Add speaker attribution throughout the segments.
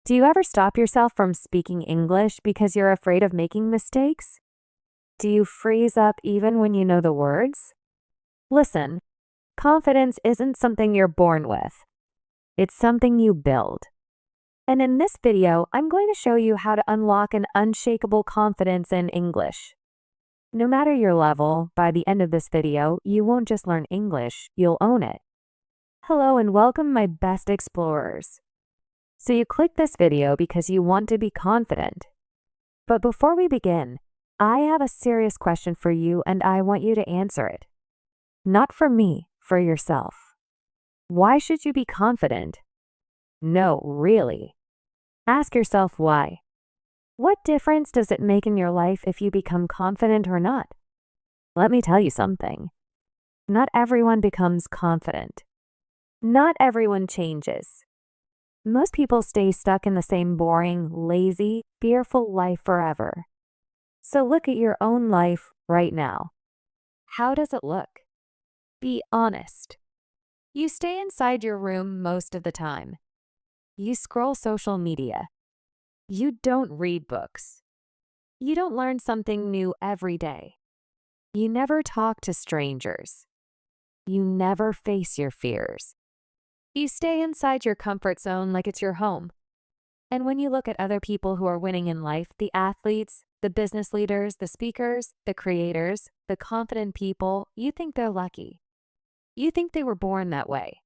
Speaker 1: Do you ever stop yourself from speaking English because you're afraid of making mistakes? Do you freeze up even when you know the words? Listen, confidence isn't something you're born with. It's something you build. And in this video, I'm going to show you how to unlock an unshakable confidence in English. No matter your level, by the end of this video, you won't just learn English, you'll own it. Hello and welcome, my best explorers. So you clicked this video because you want to be confident. But before we begin, I have a serious question for you and I want you to answer it. Not for me, for yourself. Why should you be confident? No, really. Ask yourself why. What difference does it make in your life if you become confident or not? Let me tell you something. Not everyone becomes confident. Not everyone changes. Most people stay stuck in the same boring, lazy, fearful life forever. So look at your own life right now. How does it look? Be honest. You stay inside your room most of the time. You scroll social media. You don't read books. You don't learn something new every day. You never talk to strangers. You never face your fears. You stay inside your comfort zone like it's your home. And when you look at other people who are winning in life, the athletes, the business leaders, the speakers, the creators, the confident people, you think they're lucky. You think they were born that way.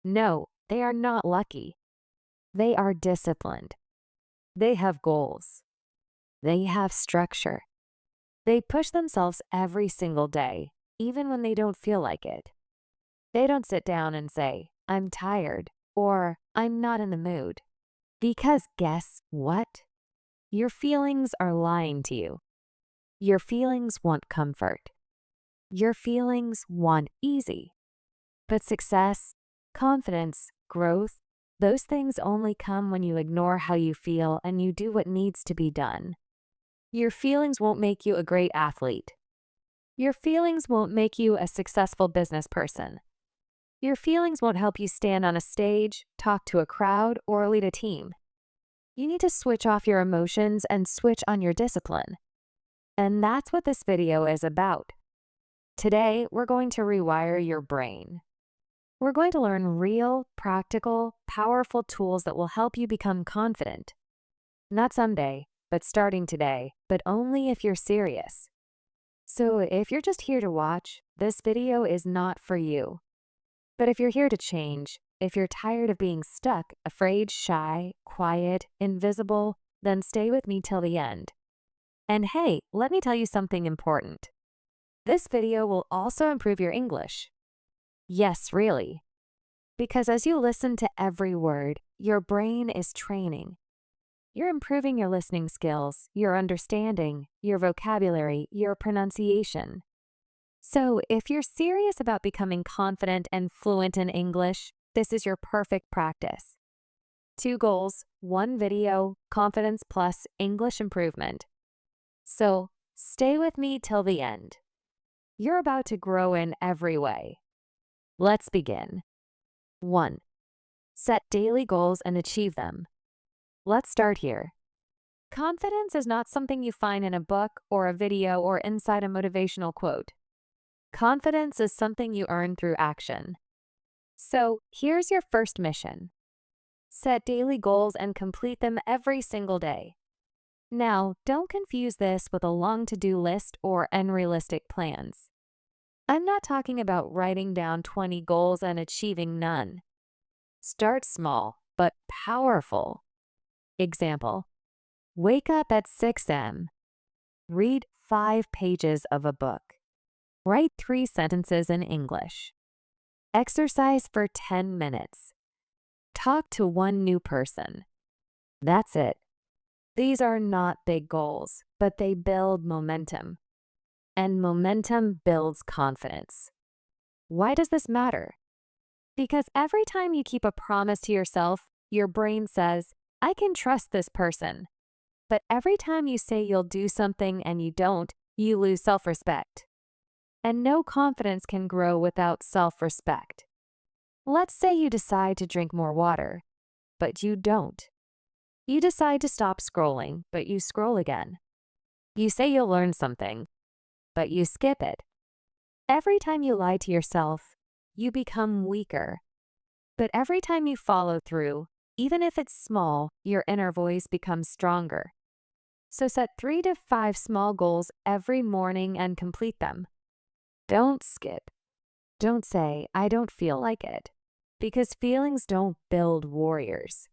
Speaker 1: No, they are not lucky. They are disciplined. They have goals. They have structure. They push themselves every single day, even when they don't feel like it. They don't sit down and say, I'm tired, or I'm not in the mood. Because guess what? Your feelings are lying to you. Your feelings want comfort. Your feelings want easy. But success, confidence, growth, those things only come when you ignore how you feel and you do what needs to be done. Your feelings won't make you a great athlete. Your feelings won't make you a successful business person. Your feelings won't help you stand on a stage, talk to a crowd, or lead a team. You need to switch off your emotions and switch on your discipline. And that's what this video is about. Today, we're going to rewire your brain. We're going to learn real, practical, powerful tools that will help you become confident. Not someday, but starting today, but only if you're serious. So if you're just here to watch, this video is not for you. But if you're here to change, if you're tired of being stuck, afraid, shy, quiet, invisible, then stay with me till the end. And hey, let me tell you something important. This video will also improve your English. Yes, really. Because as you listen to every word, your brain is training. You're improving your listening skills, your understanding, your vocabulary, your pronunciation. So, if you're serious about becoming confident and fluent in English, this is your perfect practice. 2 goals, 1 video, confidence plus English improvement. So, stay with me till the end. You're about to grow in every way. Let's begin. 1. Set daily goals and achieve them. Let's start here. Confidence is not something you find in a book or a video or inside a motivational quote. Confidence is something you earn through action. So, here's your first mission. Set daily goals and complete them every single day. Now, don't confuse this with a long to-do list or unrealistic plans. I'm not talking about writing down 20 goals and achieving none. Start small, but powerful. Example: wake up at 6 a.m. Read 5 pages of a book. Write 3 sentences in English. Exercise for 10 minutes. Talk to 1 new person. That's it. These are not big goals, but they build momentum. And momentum builds confidence. Why does this matter? Because every time you keep a promise to yourself, your brain says, I can trust this person. But every time you say you'll do something and you don't, you lose self-respect. And no confidence can grow without self-respect. Let's say you decide to drink more water, but you don't. You decide to stop scrolling, but you scroll again. You say you'll learn something, but you skip it. Every time you lie to yourself, you become weaker. But every time you follow through, even if it's small, your inner voice becomes stronger. So set 3 to 5 small goals every morning and complete them. Don't skip. Don't say, I don't feel like it, because feelings don't build warriors.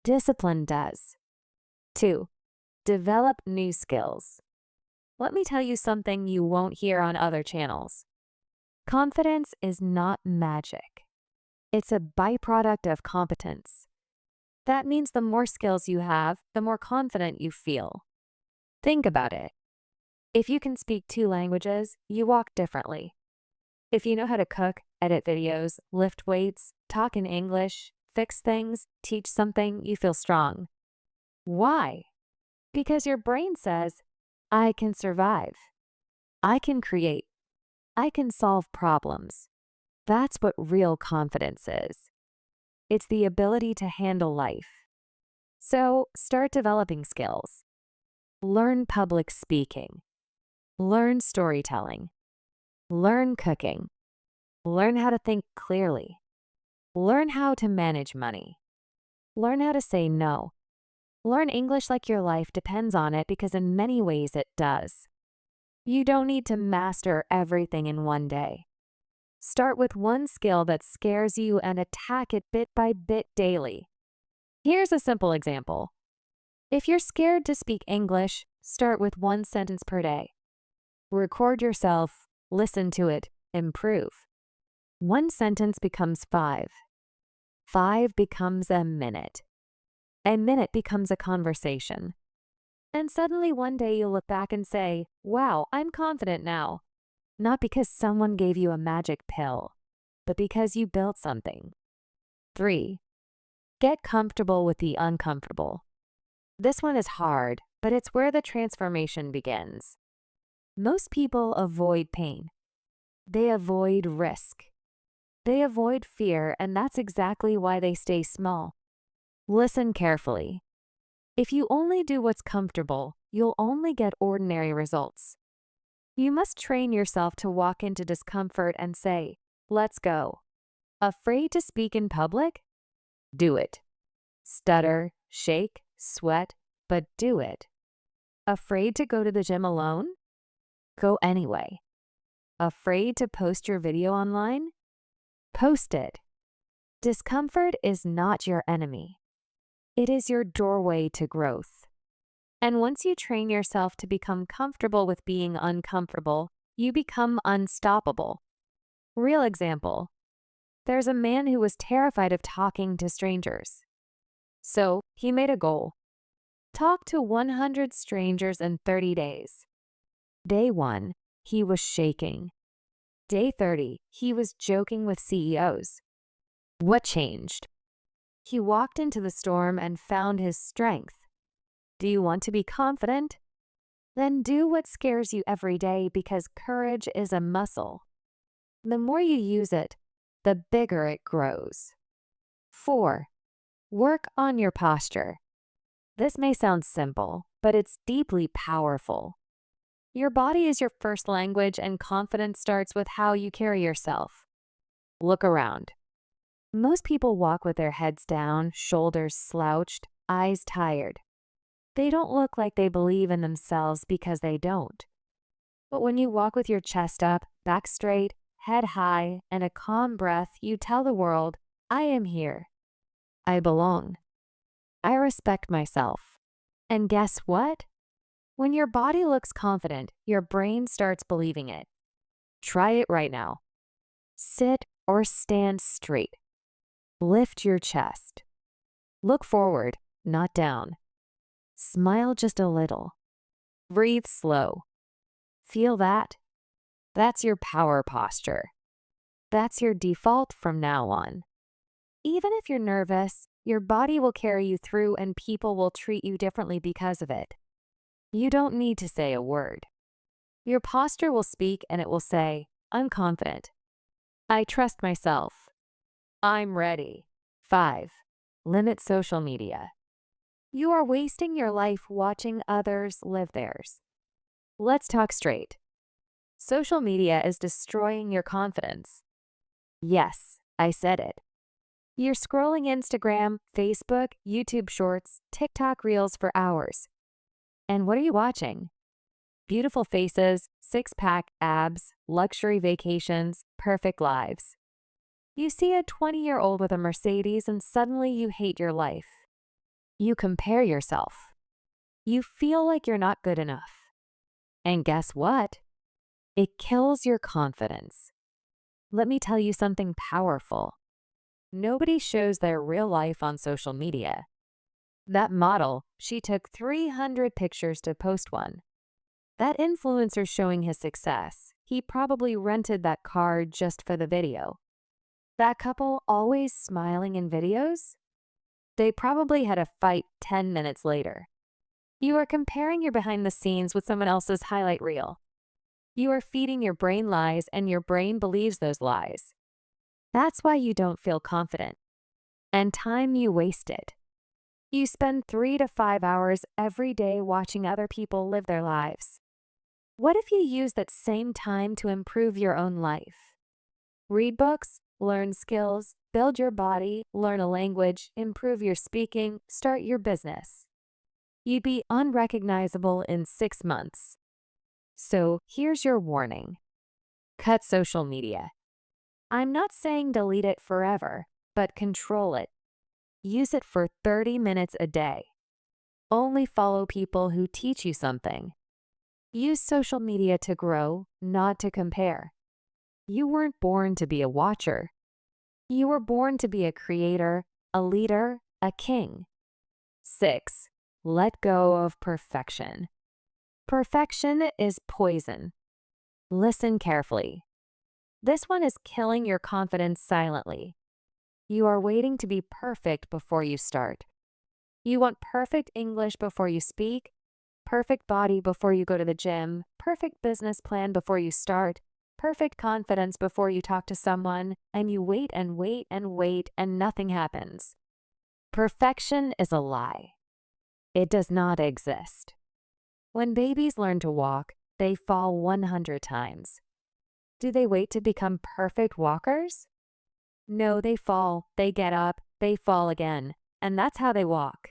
Speaker 1: Discipline does. 2. Develop new skills. Let me tell you something you won't hear on other channels. Confidence is not magic. It's a byproduct of competence. That means the more skills you have, the more confident you feel. Think about it. If you can speak 2 languages, you walk differently. If you know how to cook, edit videos, lift weights, talk in English, fix things, teach something, you feel strong. Why? Because your brain says, I can survive. I can create. I can solve problems. That's what real confidence is. It's the ability to handle life. So start developing skills. Learn public speaking. Learn storytelling. Learn cooking. Learn how to think clearly. Learn how to manage money. Learn how to say no. Learn English like your life depends on it, because in many ways it does. You don't need to master everything in one day. Start with one skill that scares you and attack it bit by bit daily. Here's a simple example. If you're scared to speak English, start with 1 sentence per day. Record yourself, listen to it, improve. 1 sentence becomes 5. 5 becomes a minute. A minute becomes a conversation. And suddenly one day you'll look back and say, wow, I'm confident now. Not because someone gave you a magic pill, but because you built something. 3. Get comfortable with the uncomfortable. This one is hard, but it's where the transformation begins. Most people avoid pain. They avoid risk. They avoid fear, and that's exactly why they stay small. Listen carefully. If you only do what's comfortable, you'll only get ordinary results. You must train yourself to walk into discomfort and say, let's go. Afraid to speak in public? Do it. Stutter, shake, sweat, but do it. Afraid to go to the gym alone? Go anyway. Afraid to post your video online? Post it. Discomfort is not your enemy. It is your doorway to growth. And once you train yourself to become comfortable with being uncomfortable, you become unstoppable. Real example. There's a man who was terrified of talking to strangers. So he made a goal. Talk to 100 strangers in 30 days. Day 1, he was shaking. Day 30, he was joking with CEOs. What changed? He walked into the storm and found his strength. Do you want to be confident? Then do what scares you every day, because courage is a muscle. The more you use it, the bigger it grows. 4. Work on your posture. This may sound simple, but it's deeply powerful. Your body is your first language, and confidence starts with how you carry yourself. Look around. Most people walk with their heads down, shoulders slouched, eyes tired. They don't look like they believe in themselves because they don't. But when you walk with your chest up, back straight, head high, and a calm breath, you tell the world, I am here. I belong. I respect myself. And guess what? When your body looks confident, your brain starts believing it. Try it right now. Sit or stand straight. Lift your chest. Look forward, not down. Smile just a little. Breathe slow. Feel that? That's your power posture. That's your default from now on. Even if you're nervous, your body will carry you through, and people will treat you differently because of it. You don't need to say a word. Your posture will speak, and it will say, I'm confident. I trust myself. I'm ready. 5. Limit social media. You are wasting your life watching others live theirs. Let's talk straight. Social media is destroying your confidence. Yes, I said it. You're scrolling Instagram, Facebook, YouTube Shorts, TikTok Reels for hours. And what are you watching? Beautiful faces, six-pack abs, luxury vacations, perfect lives. You see a 20-year-old with a Mercedes and suddenly you hate your life. You compare yourself. You feel like you're not good enough. And guess what? It kills your confidence. Let me tell you something powerful. Nobody shows their real life on social media. That model, she took 300 pictures to post one. That influencer showing his success, he probably rented that car just for the video. That couple always smiling in videos? They probably had a fight 10 minutes later. You are comparing your behind the scenes with someone else's highlight reel. You are feeding your brain lies and your brain believes those lies. That's why you don't feel confident. And time you wasted. You spend 3 to 5 hours every day watching other people live their lives. What if you use that same time to improve your own life? Read books, learn skills, build your body, learn a language, improve your speaking, start your business. You'd be unrecognizable in 6 months. So here's your warning. Cut social media. I'm not saying delete it forever, but control it. Use it for 30 minutes a day. Only follow people who teach you something. Use social media to grow, not to compare. You weren't born to be a watcher. You were born to be a creator, a leader, a king. 6. Let go of perfection. Perfection is poison. Listen carefully. This one is killing your confidence silently. You are waiting to be perfect before you start. You want perfect English before you speak, perfect body before you go to the gym, perfect business plan before you start, perfect confidence before you talk to someone, and you wait and wait and wait and nothing happens. Perfection is a lie. It does not exist. When babies learn to walk, they fall 100 times. Do they wait to become perfect walkers? No, they fall, they get up, they fall again, and that's how they walk.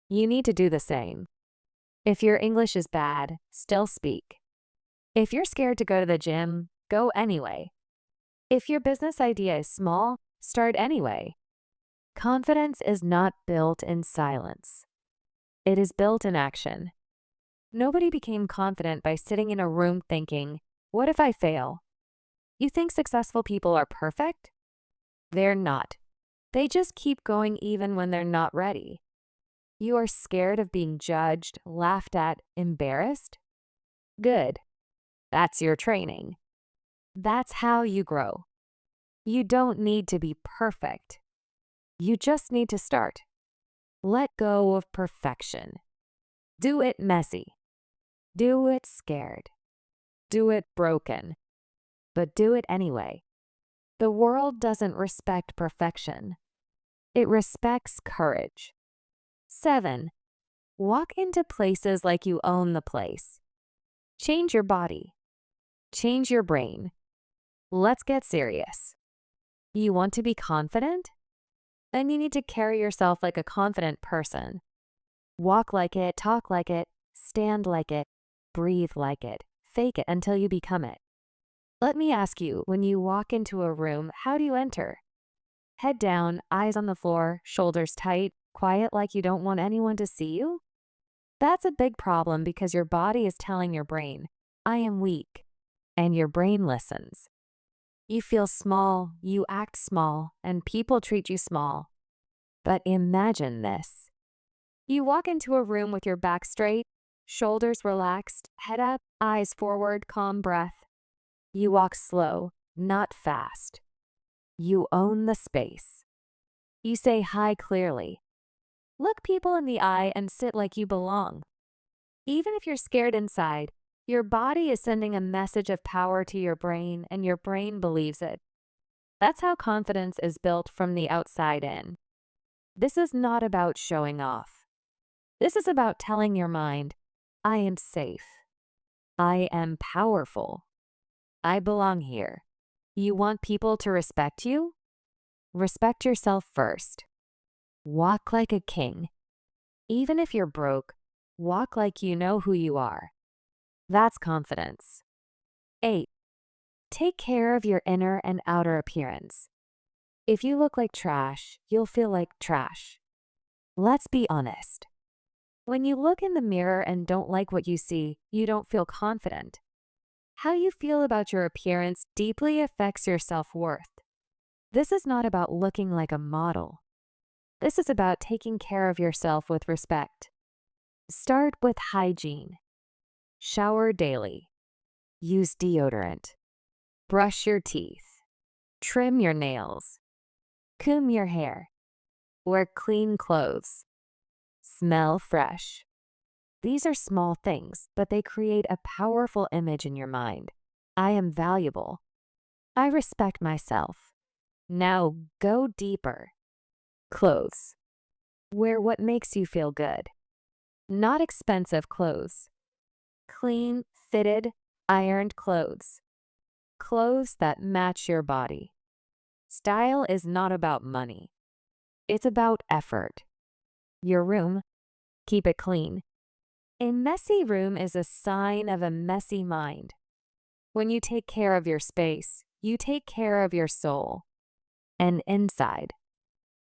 Speaker 1: You need to do the same. If your English is bad, still speak. If you're scared to go to the gym, go anyway. If your business idea is small, start anyway. Confidence is not built in silence. It is built in action. Nobody became confident by sitting in a room thinking, what if I fail? You think successful people are perfect? They're not. They just keep going even when they're not ready. You are scared of being judged, laughed at, embarrassed? Good. That's your training. That's how you grow. You don't need to be perfect. You just need to start. Let go of perfection. Do it messy. Do it scared. Do it broken. But do it anyway. The world doesn't respect perfection. It respects courage. 7. Walk into places like you own the place. Change your body. Change your brain. Let's get serious. You want to be confident? Then you need to carry yourself like a confident person. Walk like it, talk like it, stand like it, breathe like it, fake it until you become it. Let me ask you, when you walk into a room, how do you enter? Head down, eyes on the floor, shoulders tight, quiet like you don't want anyone to see you? That's a big problem because your body is telling your brain, I am weak, and your brain listens. You feel small, you act small, and people treat you small. But imagine this. You walk into a room with your back straight, shoulders relaxed, head up, eyes forward, calm breath. You walk slow, not fast. You own the space. You say hi clearly. Look people in the eye and sit like you belong. Even if you're scared inside, your body is sending a message of power to your brain and your brain believes it. That's how confidence is built from the outside in. This is not about showing off. This is about telling your mind, I am safe. I am powerful. I belong here. You want people to respect you? Respect yourself first. Walk like a king. Even if you're broke, walk like you know who you are. That's confidence. 8. Take care of your inner and outer appearance. If you look like trash, you'll feel like trash. Let's be honest. When you look in the mirror and don't like what you see, you don't feel confident. How you feel about your appearance deeply affects your self-worth. This is not about looking like a model. This is about taking care of yourself with respect. Start with hygiene. Shower daily. Use deodorant. Brush your teeth. Trim your nails. Comb your hair. Wear clean clothes. Smell fresh. These are small things, but they create a powerful image in your mind. I am valuable. I respect myself. Now go deeper. Clothes. Wear what makes you feel good. Not expensive clothes. Clean, fitted, ironed clothes. Clothes that match your body. Style is not about money. It's about effort. Your room, keep it clean. A messy room is a sign of a messy mind. When you take care of your space, you take care of your soul. And inside.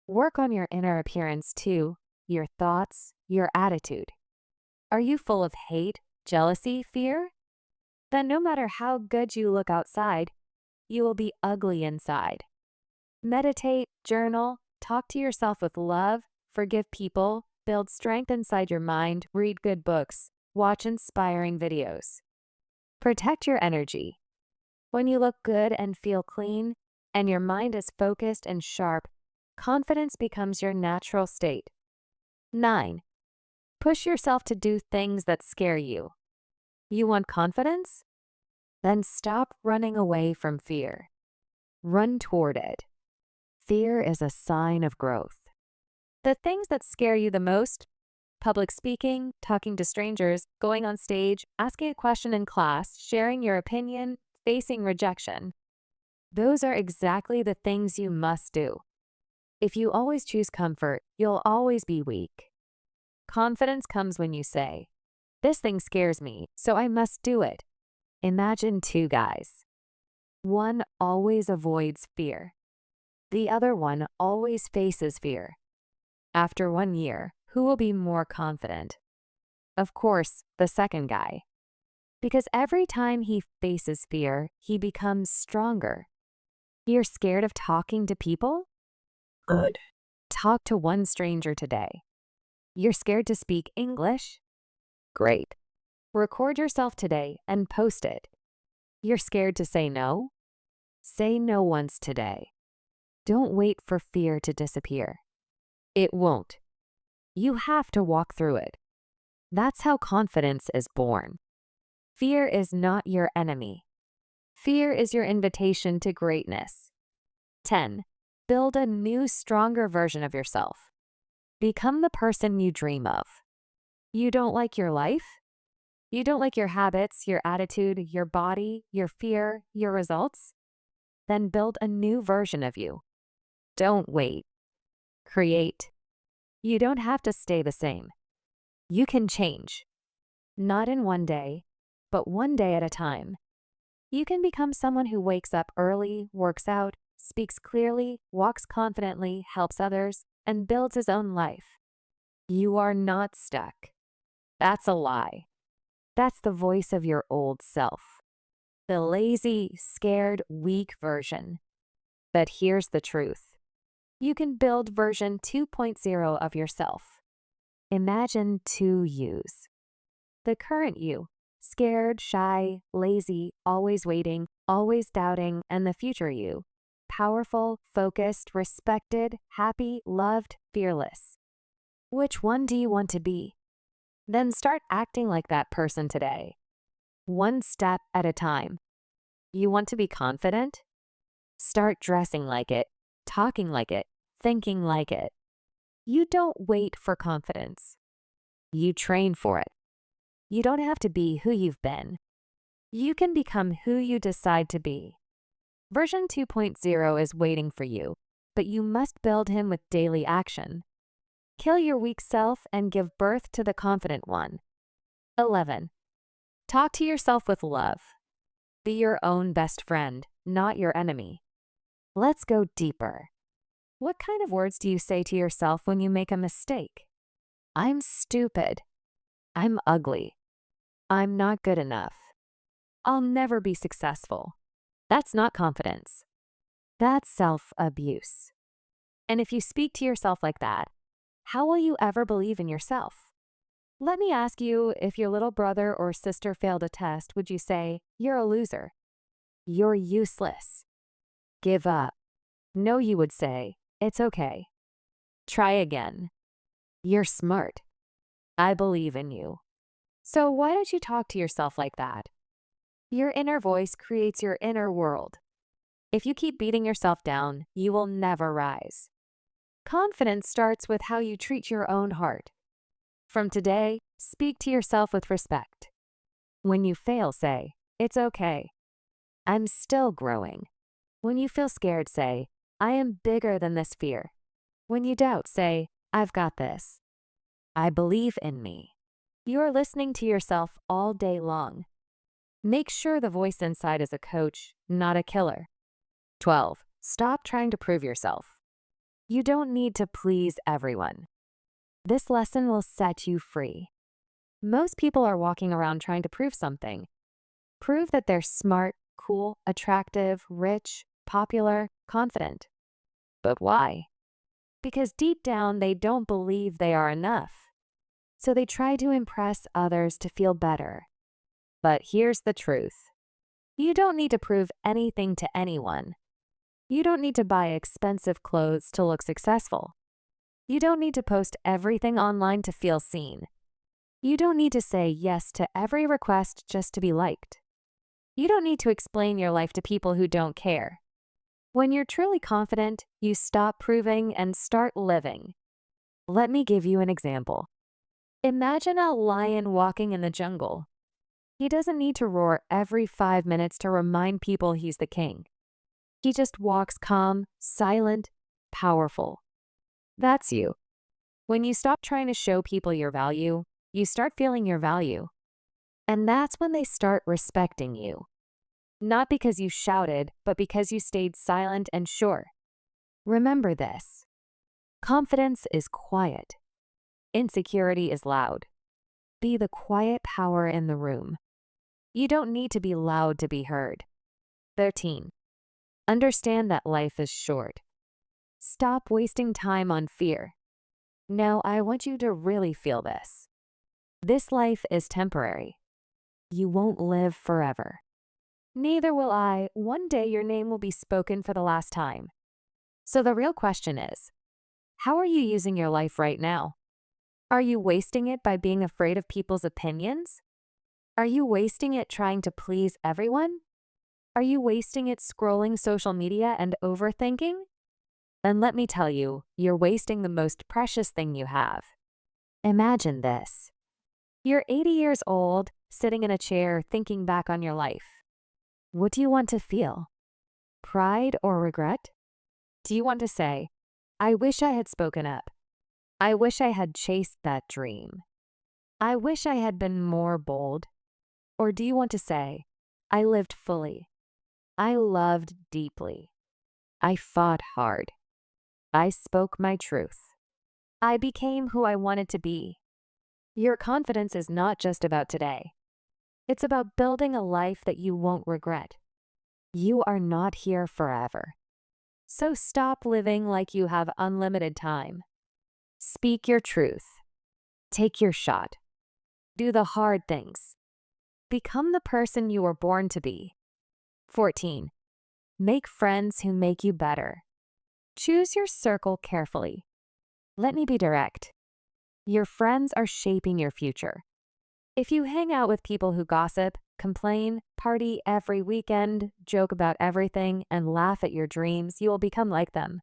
Speaker 1: Work on your inner appearance too, your thoughts, your attitude. Are you full of hate, jealousy, fear? Then no matter how good you look outside, you will be ugly inside. Meditate, journal, talk to yourself with love, forgive people, build strength inside your mind, read good books, watch inspiring videos. Protect your energy. When you look good and feel clean, and your mind is focused and sharp, confidence becomes your natural state. 9. Push yourself to do things that scare you. You want confidence? Then stop running away from fear. Run toward it. Fear is a sign of growth. The things that scare you the most, public speaking, talking to strangers, going on stage, asking a question in class, sharing your opinion, facing rejection. Those are exactly the things you must do. If you always choose comfort, you'll always be weak. Confidence comes when you say, this thing scares me, so I must do it. Imagine two guys. One always avoids fear. The other one always faces fear. After 1 year, who will be more confident? Of course, the second guy. Because every time he faces fear, he becomes stronger. You're scared of talking to people? Good. Talk to one stranger today. You're scared to speak English? Great. Record yourself today and post it. You're scared to say no? Say no once today. Don't wait for fear to disappear. It won't. You have to walk through it. That's how confidence is born. Fear is not your enemy. Fear is your invitation to greatness. 10. Build a new, stronger version of yourself. Become the person you dream of. You don't like your life? You don't like your habits, your attitude, your body, your fear, your results? Then build a new version of you. Don't wait. Create. You don't have to stay the same. You can change. Not in one day, but one day at a time. You can become someone who wakes up early, works out, speaks clearly, walks confidently, helps others, and builds his own life. You are not stuck. That's a lie. That's the voice of your old self. The lazy, scared, weak version. But here's the truth. You can build version 2.0 of yourself. Imagine two yous. The current you, scared, shy, lazy, always waiting, always doubting, and the future you, powerful, focused, respected, happy, loved, fearless. Which one do you want to be? Then start acting like that person today. One step at a time. You want to be confident? Start dressing like it, talking like it, thinking like it. You don't wait for confidence. You train for it. You don't have to be who you've been. You can become who you decide to be. Version 2.0 is waiting for you, but you must build him with daily action. Kill your weak self and give birth to the confident one. 11. Talk to yourself with love. Be your own best friend, not your enemy. Let's go deeper. What kind of words do you say to yourself when you make a mistake? I'm stupid. I'm ugly. I'm not good enough. I'll never be successful. That's not confidence. That's self-abuse. And if you speak to yourself like that, how will you ever believe in yourself? Let me ask you, if your little brother or sister failed a test, would you say, "You're a loser. You're useless. Give up"? No, you would say, "It's okay. Try again. You're smart. I believe in you." So why don't you talk to yourself like that? Your inner voice creates your inner world. If you keep beating yourself down, you will never rise. Confidence starts with how you treat your own heart. From today, speak to yourself with respect. When you fail, say, "It's okay. I'm still growing." When you feel scared, say, "I am bigger than this fear." When you doubt, say, "I've got this. I believe in me." You are listening to yourself all day long. Make sure the voice inside is a coach, not a killer. 12. Stop trying to prove yourself. You don't need to please everyone. This lesson will set you free. Most people are walking around trying to prove something. Prove that they're smart, cool, attractive, rich, popular, confident. But why? Because deep down they don't believe they are enough. So they try to impress others to feel better. But here's the truth. You don't need to prove anything to anyone. You don't need to buy expensive clothes to look successful. You don't need to post everything online to feel seen. You don't need to say yes to every request just to be liked. You don't need to explain your life to people who don't care. When you're truly confident, you stop proving and start living. Let me give you an example. Imagine a lion walking in the jungle. He doesn't need to roar every 5 minutes to remind people he's the king. He just walks calm, silent, powerful. That's you. When you stop trying to show people your value, you start feeling your value. And that's when they start respecting you. Not because you shouted, but because you stayed silent and sure. Remember this. Confidence is quiet. Insecurity is loud. Be the quiet power in the room. You don't need to be loud to be heard. 13. Understand that life is short. Stop wasting time on fear. Now, I want you to really feel this. This life is temporary. You won't live forever. Neither will I. One day your name will be spoken for the last time. So the real question is, how are you using your life right now? Are you wasting it by being afraid of people's opinions? Are you wasting it trying to please everyone? Are you wasting it scrolling social media and overthinking? Then let me tell you, you're wasting the most precious thing you have. Imagine this. You're 80 years old, sitting in a chair thinking back on your life. What do you want to feel? Pride or regret? Do you want to say, "I wish I had spoken up. I wish I had chased that dream. I wish I had been more bold"? Or do you want to say, "I lived fully. I loved deeply. I fought hard. I spoke my truth. I became who I wanted to be"? Your confidence is not just about today. It's about building a life that you won't regret. You are not here forever. So stop living like you have unlimited time. Speak your truth. Take your shot. Do the hard things. Become the person you were born to be. 14. Make friends who make you better. Choose your circle carefully. Let me be direct. Your friends are shaping your future. If you hang out with people who gossip, complain, party every weekend, joke about everything, and laugh at your dreams, you will become like them.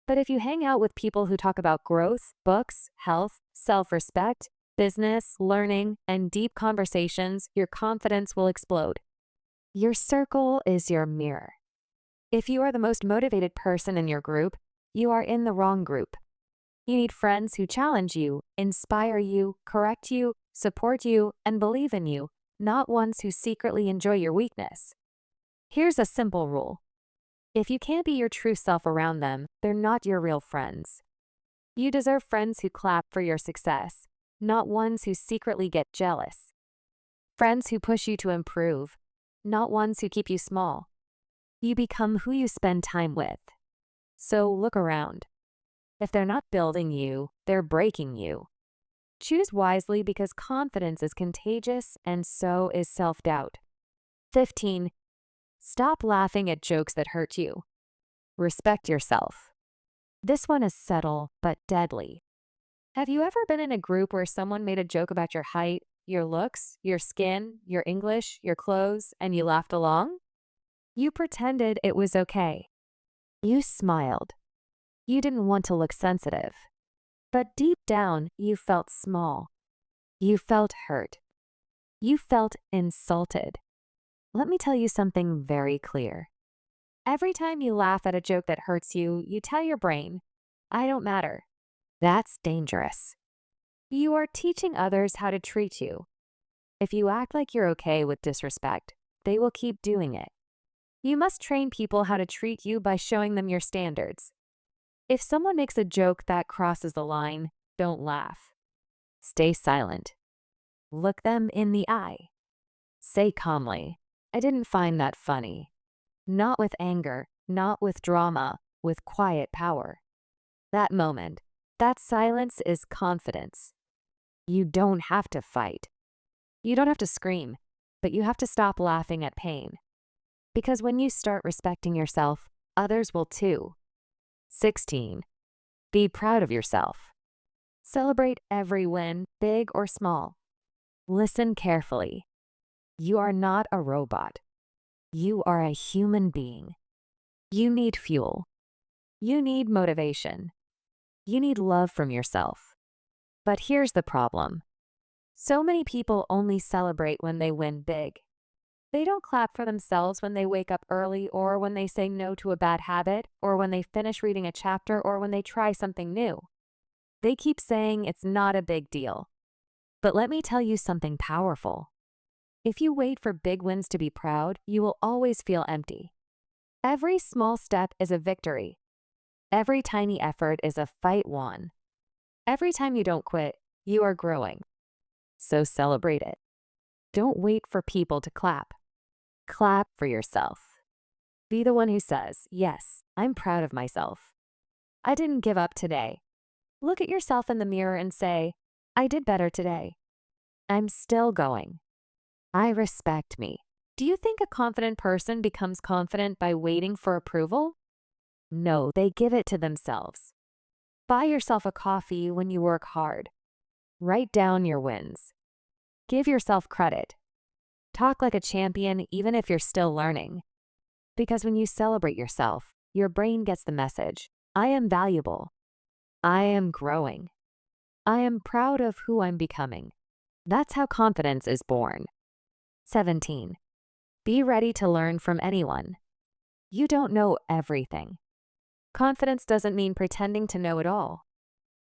Speaker 1: But if you hang out with people who talk about growth, books, health, self-respect, business, learning, and deep conversations, your confidence will explode. Your circle is your mirror. If you are the most motivated person in your group, you are in the wrong group. You need friends who challenge you, inspire you, correct you, support you, and believe in you, not ones who secretly enjoy your weakness. Here's a simple rule. If you can't be your true self around them, they're not your real friends. You deserve friends who clap for your success, not ones who secretly get jealous. Friends who push you to improve, not ones who keep you small. You become who you spend time with. So look around. If they're not building you, they're breaking you. Choose wisely because confidence is contagious and so is self-doubt. 15. Stop laughing at jokes that hurt you. Respect yourself. This one is subtle but deadly. Have you ever been in a group where someone made a joke about your height, your looks, your skin, your English, your clothes, and you laughed along? You pretended it was okay. You smiled. You didn't want to look sensitive. But deep down, you felt small. You felt hurt. You felt insulted. Let me tell you something very clear. Every time you laugh at a joke that hurts you, you tell your brain, I don't matter. That's dangerous. You are teaching others how to treat you. If you act like you're okay with disrespect, they will keep doing it. You must train people how to treat you by showing them your standards. If someone makes a joke that crosses the line, don't laugh. Stay silent. Look them in the eye. Say calmly, I didn't find that funny. Not with anger, not with drama, with quiet power. That moment, that silence is confidence. You don't have to fight. You don't have to scream, but you have to stop laughing at pain. Because when you start respecting yourself, others will too. 16. Be proud of yourself. Celebrate every win, big or small. Listen carefully. You are not a robot. You are a human being. You need fuel. You need motivation. You need love from yourself. But here's the problem. So many people only celebrate when they win big. They don't clap for themselves when they wake up early or when they say no to a bad habit or when they finish reading a chapter or when they try something new. They keep saying it's not a big deal. But let me tell you something powerful. If you wait for big wins to be proud, you will always feel empty. Every small step is a victory. Every tiny effort is a fight won. Every time you don't quit, you are growing. So celebrate it. Don't wait for people to clap. Clap for yourself. Be the one who says, yes, I'm proud of myself. I didn't give up today. Look at yourself in the mirror and say, I did better today. I'm still going. I respect me. Do you think a confident person becomes confident by waiting for approval? No, they give it to themselves. Buy yourself a coffee when you work hard. Write down your wins. Give yourself credit. Talk like a champion even if you're still learning. Because when you celebrate yourself, your brain gets the message. I am valuable. I am growing. I am proud of who I'm becoming. That's how confidence is born. 17. Be ready to learn from anyone. You don't know everything. Confidence doesn't mean pretending to know it all.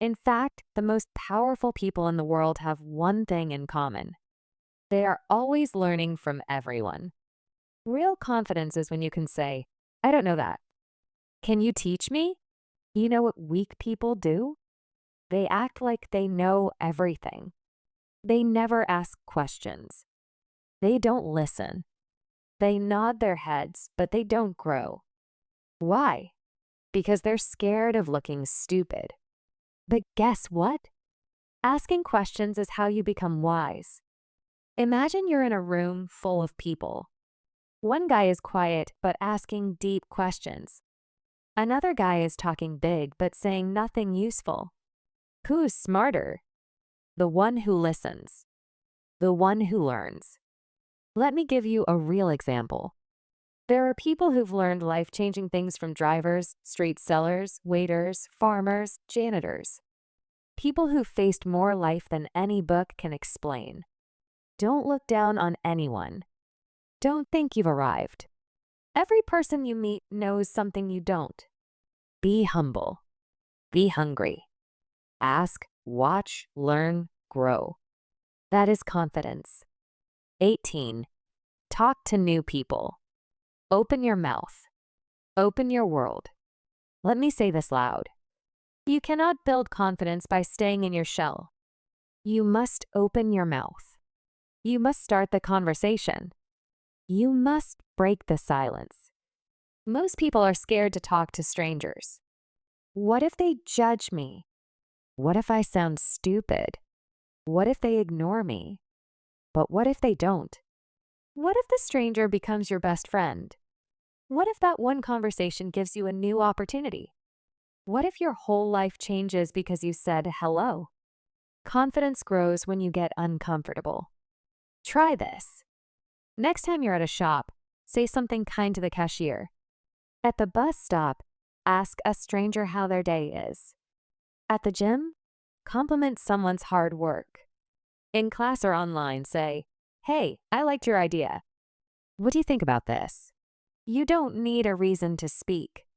Speaker 1: In fact, the most powerful people in the world have one thing in common. They are always learning from everyone. Real confidence is when you can say, I don't know that. Can you teach me? You know what weak people do? They act like they know everything. They never ask questions. They don't listen. They nod their heads, but they don't grow. Why? Because they're scared of looking stupid. But guess what? Asking questions is how you become wise. Imagine you're in a room full of people. One guy is quiet but asking deep questions. Another guy is talking big but saying nothing useful. Who's smarter? The one who listens. The one who learns. Let me give you a real example. There are people who've learned life-changing things from drivers, street sellers, waiters, farmers, janitors. People who faced more life than any book can explain. Don't look down on anyone. Don't think you've arrived. Every person you meet knows something you don't. Be humble. Be hungry. Ask, watch, learn, grow. That is confidence. 18. Talk to new people. Open your mouth. Open your world. Let me say this loud. You cannot build confidence by staying in your shell. You must open your mouth. You must start the conversation. You must break the silence. Most people are scared to talk to strangers. What if they judge me? What if I sound stupid? What if they ignore me? But what if they don't? What if the stranger becomes your best friend? What if that one conversation gives you a new opportunity? What if your whole life changes because you said hello? Confidence grows when you get uncomfortable. Try this. Next time you're at a shop, say something kind to the cashier. At the bus stop, ask a stranger how their day is. At the gym, compliment someone's hard work. In class or online, say, "Hey, I liked your idea. What do you think about this?" You don't need a reason to speak.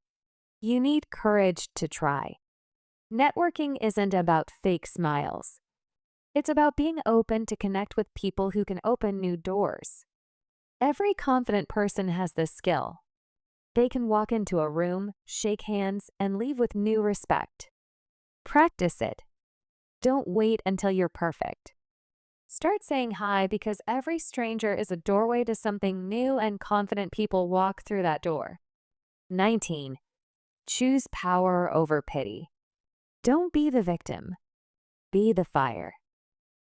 Speaker 1: You need courage to try. Networking isn't about fake smiles. It's about being open to connect with people who can open new doors. Every confident person has this skill. They can walk into a room, shake hands, and leave with new respect. Practice it. Don't wait until you're perfect. Start saying hi because every stranger is a doorway to something new and confident people walk through that door. 19. Choose power over pity. Don't be the victim. Be the fire.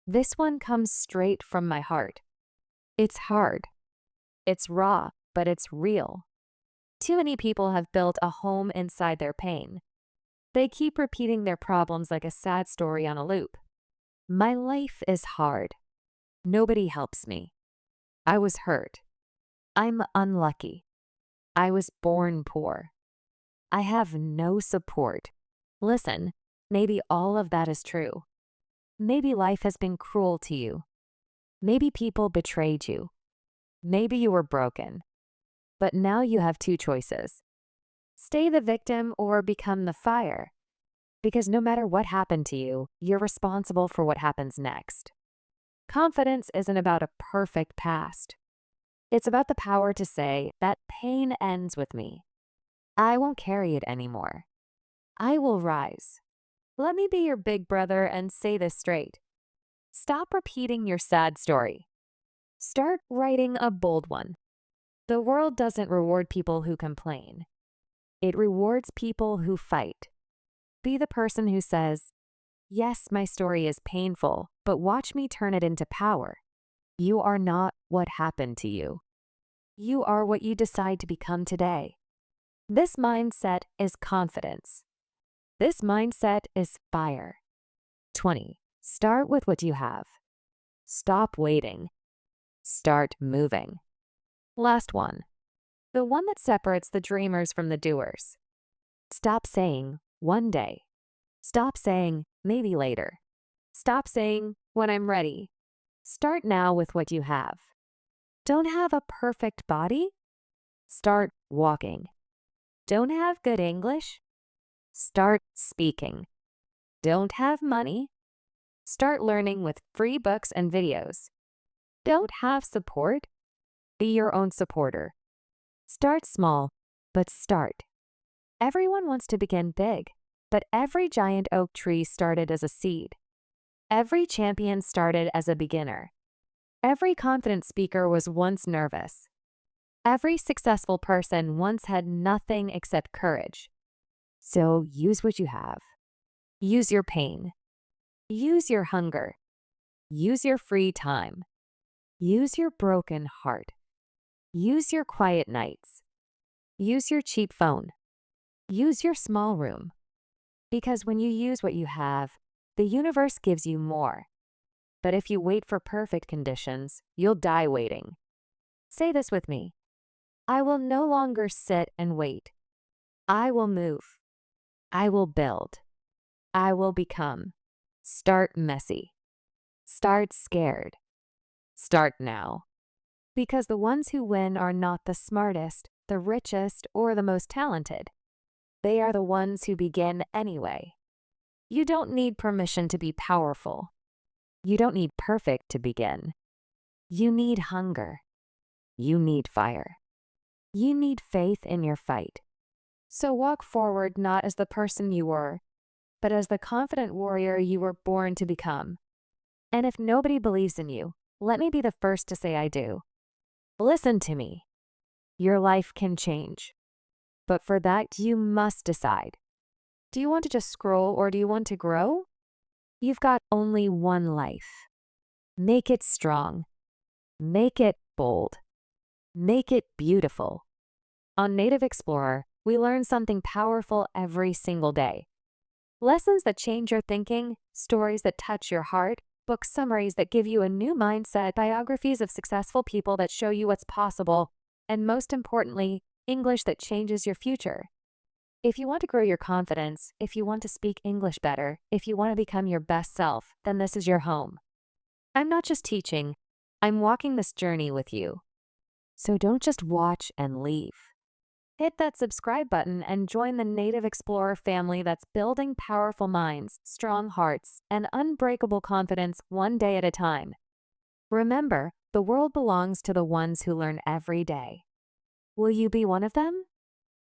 Speaker 1: This one comes straight from my heart. It's hard. It's raw, but it's real. Too many people have built a home inside their pain. They keep repeating their problems like a sad story on a loop. My life is hard. Nobody helps me. I was hurt. I'm unlucky. I was born poor. I have no support. Listen, maybe all of that is true. Maybe life has been cruel to you. Maybe people betrayed you. Maybe you were broken. But now you have two choices. Stay the victim or become the fire. Because no matter what happened to you, you're responsible for what happens next. Confidence isn't about a perfect past. It's about the power to say, that pain ends with me. I won't carry it anymore. I will rise. Let me be your big brother and say this straight. Stop repeating your sad story. Start writing a bold one. The world doesn't reward people who complain. It rewards people who fight. Be the person who says, "Yes, my story is painful, but watch me turn it into power." You are not what happened to you. You are what you decide to become today. This mindset is confidence. This mindset is fire. 20. Start with what you have. Stop waiting. Start moving. Last one. The one that separates the dreamers from the doers. Stop saying, "one day." Stop saying, "maybe later." Stop saying, "when I'm ready." Start now with what you have. Don't have a perfect body? Start walking. Don't have good English? Start speaking. Don't have money? Start learning with free books and videos. Don't have support? Be your own supporter. Start small, but start. Everyone wants to begin big, but every giant oak tree started as a seed. Every champion started as a beginner. Every confident speaker was once nervous. Every successful person once had nothing except courage. So use what you have. Use your pain. Use your hunger. Use your free time. Use your broken heart. Use your quiet nights. Use your cheap phone. Use your small room. Because when you use what you have, the universe gives you more. But if you wait for perfect conditions, you'll die waiting. Say this with me. I will no longer sit and wait. I will move. I will build. I will become. Start messy. Start scared. Start now. Because the ones who win are not the smartest, the richest, or the most talented. They are the ones who begin anyway. You don't need permission to be powerful. You don't need perfect to begin. You need hunger. You need fire. You need faith in your fight. So walk forward not as the person you were, but as the confident warrior you were born to become. And if nobody believes in you, let me be the first to say I do. Listen to me. Your life can change. But for that, you must decide. Do you want to just scroll or do you want to grow? You've got only one life. Make it strong. Make it bold. Make it beautiful. On Native Explorer, we learn something powerful every single day. Lessons that change your thinking, stories that touch your heart, book summaries that give you a new mindset, biographies of successful people that show you what's possible, and most importantly, English that changes your future. If you want to grow your confidence, if you want to speak English better, if you want to become your best self, then this is your home. I'm not just teaching, I'm walking this journey with you. So don't just watch and leave. Hit that subscribe button and join the Native Explorer family that's building powerful minds, strong hearts, and unbreakable confidence one day at a time. Remember, the world belongs to the ones who learn every day. Will you be one of them?